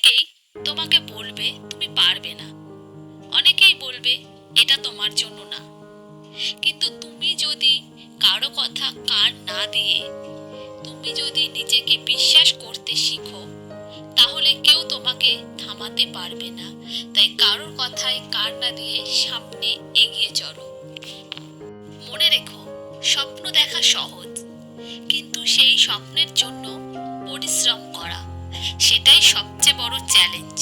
অনেকেই তোমাকে বলবে তুমি পারবে না, অনেকেই বলবে এটা তোমার জন্য না। কিন্তু তুমি যদি কারো কথা কান না দিয়ে তুমি যদি নিজেকে বিশ্বাস করতে শিখো, তাহলে কেউ তোমাকে থামাতে পারবে না। তাই কারোর কথায় কান না দিয়ে সামনে এগিয়ে চলো। মনে রেখো, স্বপ্ন দেখা সহজ, কিন্তু সেই স্বপ্নের জন্য পরিশ্রম করা সেটাই সবচেয়ে বড় চ্যালেঞ্জ।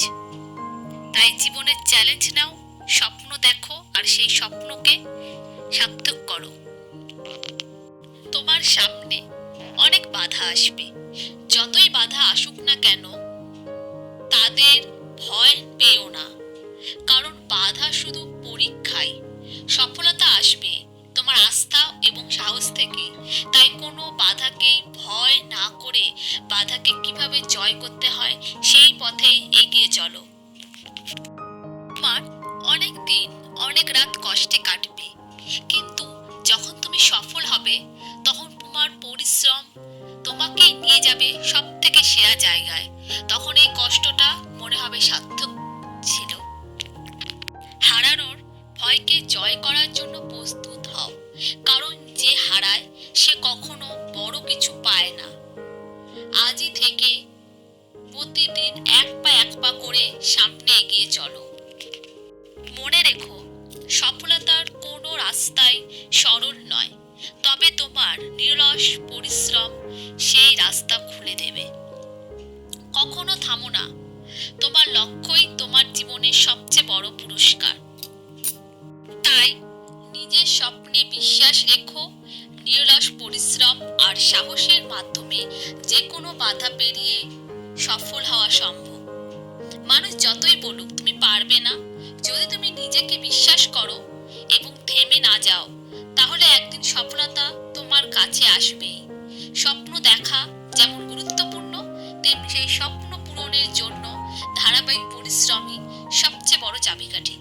তাই জীবনের চ্যালেঞ্জ নাও, স্বপ্ন দেখো আর সেই স্বপ্নকে সার্থক করো। তোমার সামনে অনেক বাধা আসবে, যতই বাধা আসুক না কেন তাদের ভয় পেও না, কারণ বাধা শুধু পরীক্ষায়, সফলতা আসবে তোমার আস্থা এবং সাহস থেকে। তাই কোনো বাধাকে ভয় না করে বাধাকে কিভাবে জয় করতে হয় সেই পথেই এগিয়ে চলো। তোমার অনেক দিন অনেক রাত কষ্টে কাটবে, কিন্তু যখন তুমি সফল হবে তখন তোমার পরিশ্রম তোমাকে নিয়ে যাবে সব থেকে সেরা জায়গায়। তখন এই কষ্টটা মনে হবে সার্থক ছিল। হারানোর ভয়কে জয় করার জন্য প্রস্তুত হও, কারণ যে হারায় সে কখনো বড় কিছু পায় না। আজই থেকে প্রতিদিন এক পা করে সামনে এগিয়ে চলো। মনে রেখো, সফলতার কোনো রাস্তাই সরল নয়, তবে তোমার নিরলস পরিশ্রম সেই রাস্তা খুলে দেবে। কখনো থামো না, তোমার লক্ষ্যই তোমার জীবনের সবচেয়ে বড় পুরস্কার। তাই নিজের স্বপ্নে বিশ্বাস রেখো, নিরলস পরিশ্রম আর সাহসের মাধ্যমে যে কোনো বাধা পেরিয়ে সফল হওয়া সম্ভব। মানুষ যতই বলুক তুমি পারবে না, যদি তুমি নিজেকে বিশ্বাস করো এবং থেমে না যাও, তাহলে একদিন সফলতা তোমার কাছে আসবেই। স্বপ্ন দেখা যেমন গুরুত্বপূর্ণ, তেমনি সেই স্বপ্ন পূরণের জন্য ধারাবাহিক পরিশ্রমই সবচেয়ে বড় চাবিকাঠি।